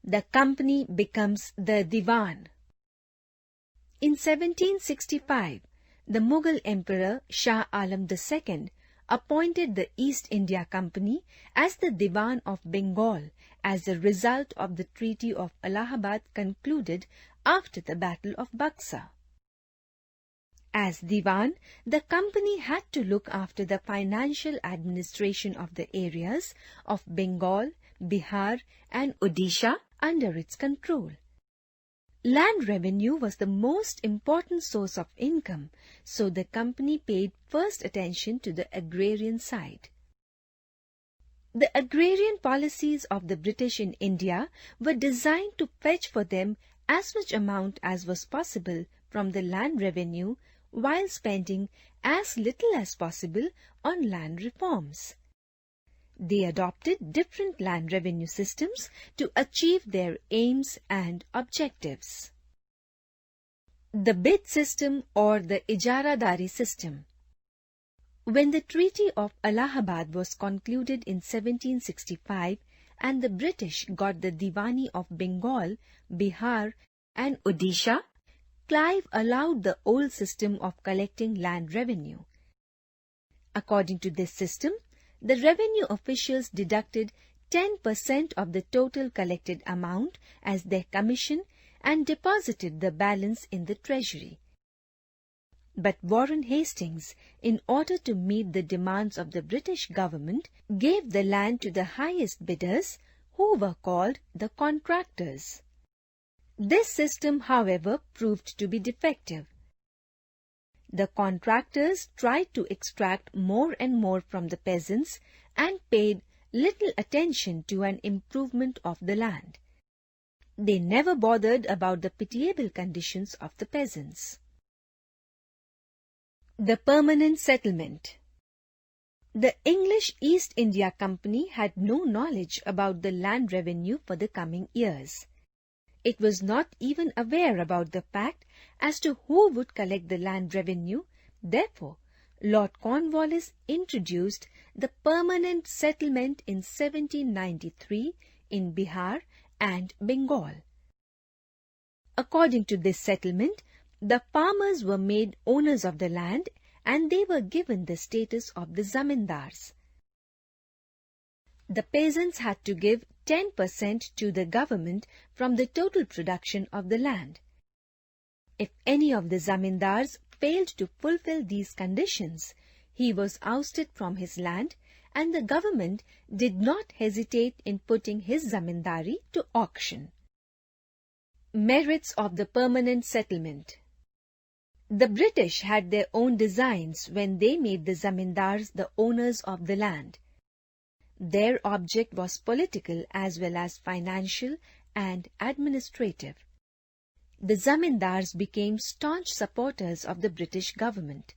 the company becomes the Diwan. In 1765, the Mughal Emperor Shah Alam II appointed the East India Company as the Diwan of Bengal as a result of the Treaty of Allahabad concluded after the Battle of Buxar. As Diwan, the company had to look after the financial administration of the areas of Bengal, Bihar and Odisha under its control. Land revenue was the most important source of income, so the company paid first attention to the agrarian side. The agrarian policies of the British in India were designed to fetch for them as much amount as was possible from the land revenue while spending as little as possible on land reforms. They adopted different land revenue systems to achieve their aims and objectives. The bid system or the Ijaradari system. When the Treaty of Allahabad was concluded in 1765 and the British got the Diwani of Bengal, Bihar and Odisha, Clive allowed the old system of collecting land revenue. According to this system, the revenue officials deducted 10% of the total collected amount as their commission and deposited the balance in the treasury. But Warren Hastings, in order to meet the demands of the British government, gave the land to the highest bidders, who were called the contractors. This system, however, proved to be defective. The contractors tried to extract more and more from the peasants and paid little attention to an improvement of the land. They never bothered about the pitiable conditions of the peasants. The permanent settlement. The English East India Company had no knowledge about the land revenue for the coming years. It was not even aware about the fact as to who would collect the land revenue. Therefore, Lord Cornwallis introduced the permanent settlement in 1793 in Bihar and Bengal. According to this settlement, the farmers were made owners of the land and they were given the status of the zamindars. The peasants had to give 10% to the government from the total production of the land. If any of the zamindars failed to fulfill these conditions, he was ousted from his land and the government did not hesitate in putting his zamindari to auction. Merits of the permanent settlement. The British had their own designs when they made the zamindars the owners of the land. Their object was political as well as financial and administrative. The zamindars became staunch supporters of the British government.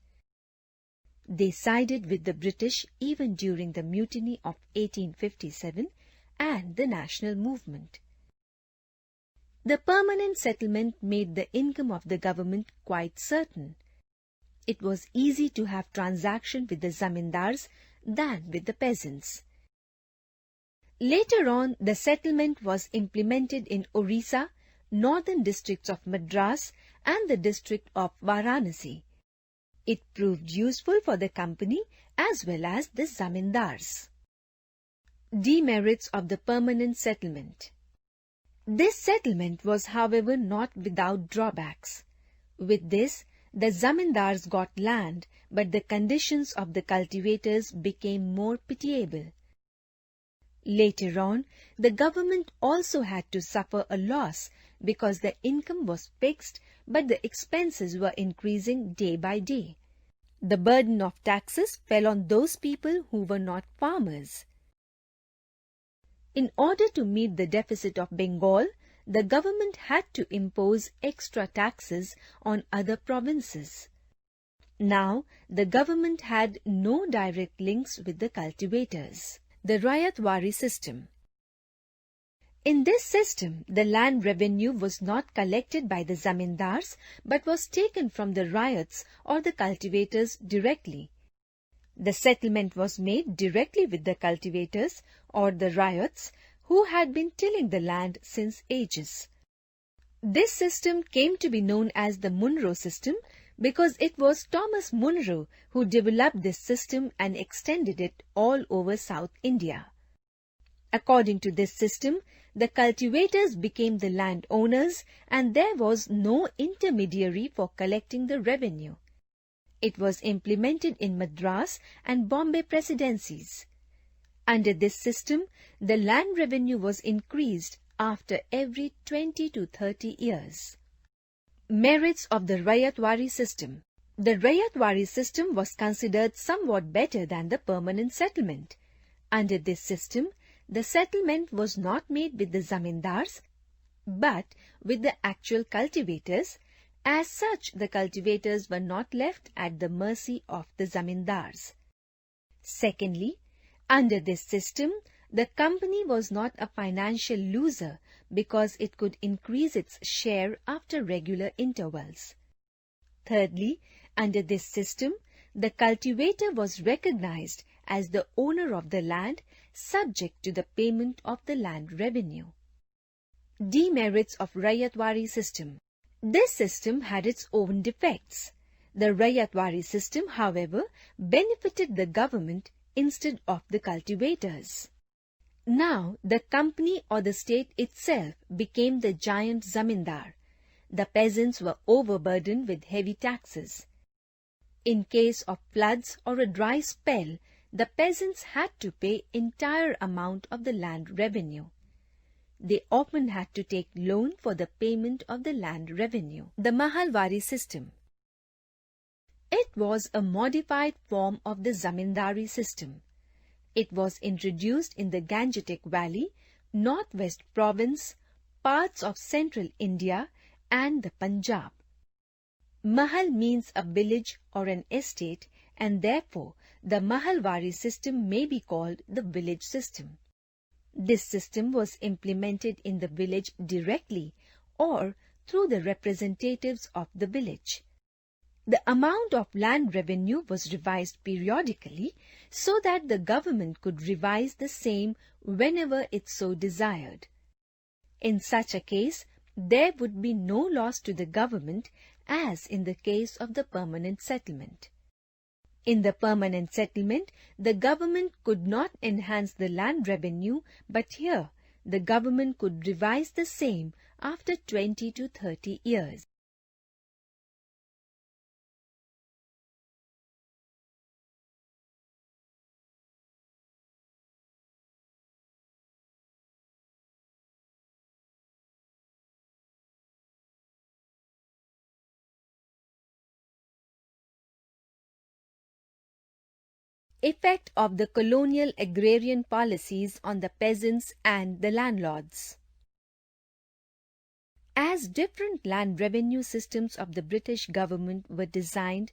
They sided with the British even during the mutiny of 1857 and the national movement. The permanent settlement made the income of the government quite certain. It was easy to have transaction with the zamindars than with the peasants. Later on, the settlement was implemented in Orissa, northern districts of Madras and the district of Varanasi. It proved useful for the company as well as the zamindars. Demerits of the permanent settlement. This settlement was, however, not without drawbacks. With this, the zamindars got land, but the conditions of the cultivators became more pitiable. Later on, the government also had to suffer a loss because the income was fixed but the expenses were increasing day by day. The burden of taxes fell on those people who were not farmers. In order to meet the deficit of Bengal, the government had to impose extra taxes on other provinces. Now, the government had no direct links with the cultivators. The Rayatwari system. In this system, the land revenue was not collected by the zamindars but was taken from the ryots or the cultivators directly. The settlement was made directly with the cultivators or the ryots, who had been tilling the land since ages. This system came to be known as the Munro system because it was Thomas Munro who developed this system and extended it all over South India. According to this system, the cultivators became the landowners and there was no intermediary for collecting the revenue. It was implemented in Madras and Bombay presidencies. Under this system, the land revenue was increased after every 20 to 30 years. Merits of the Rayatwari system. The Rayatwari system was considered somewhat better than the permanent settlement. Under this system, the settlement was not made with the zamindars, but with the actual cultivators. As such, the cultivators were not left at the mercy of the zamindars. Secondly, under this system, the company was not a financial loser because it could increase its share after regular intervals. Thirdly, under this system, the cultivator was recognized as the owner of the land subject to the payment of the land revenue. Demerits of Rayatwari system. This system had its own defects. The Rayatwari system, however, benefited the government instead of the cultivators. Now, the company or the state itself became the giant zamindar. The peasants were overburdened with heavy taxes. In case of floods or a dry spell, the peasants had to pay entire amount of the land revenue. They often had to take loan for the payment of the land revenue. The Mahalwari system. It was a modified form of the zamindari system. It was introduced in the Gangetic Valley, Northwest Province, parts of central India and the Punjab. Mahal means a village or an estate, and therefore the Mahalwari system may be called the village system. This system was implemented in the village directly or through the representatives of the village. The amount of land revenue was revised periodically so that the government could revise the same whenever it so desired. In such a case, there would be no loss to the government as in the case of the permanent settlement. In the permanent settlement, the government could not enhance the land revenue, but here the government could revise the same after 20 to 30 years. Effect of the colonial agrarian policies on the peasants and the landlords. As different land revenue systems of the British government were designed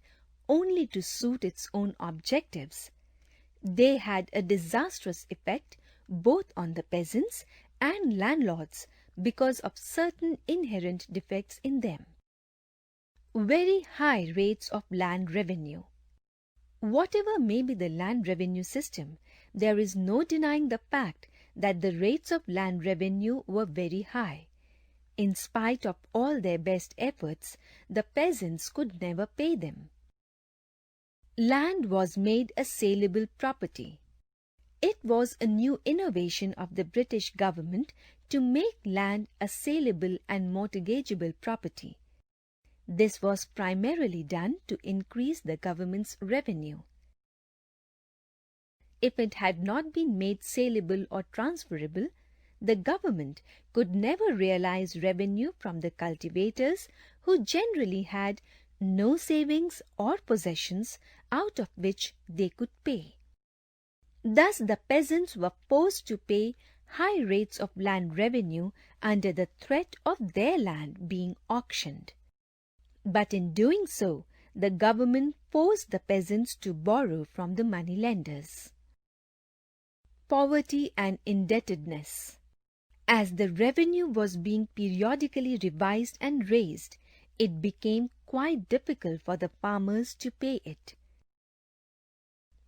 only to suit its own objectives, they had a disastrous effect both on the peasants and landlords because of certain inherent defects in them. Very high rates of land revenue. Whatever may be the land revenue system, there is no denying the fact that the rates of land revenue were very high. In spite of all their best efforts, the peasants could never pay them. Land was made a saleable property. It was a new innovation of the British government to make land a saleable and mortgageable property. This was primarily done to increase the government's revenue. If it had not been made saleable or transferable, the government could never realize revenue from the cultivators who generally had no savings or possessions out of which they could pay. Thus the peasants were forced to pay high rates of land revenue under the threat of their land being auctioned. But in doing so, the government forced the peasants to borrow from the moneylenders. Poverty and indebtedness. As the revenue was being periodically revised and raised, it became quite difficult for the farmers to pay it.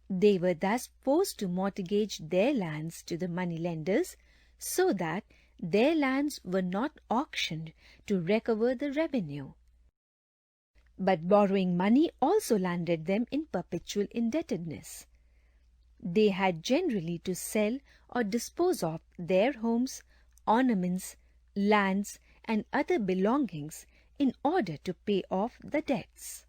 They were thus forced to mortgage their lands to the moneylenders so that their lands were not auctioned to recover the revenue. But borrowing money also landed them in perpetual indebtedness. They had generally to sell or dispose of their homes, ornaments, lands, and other belongings in order to pay off the debts.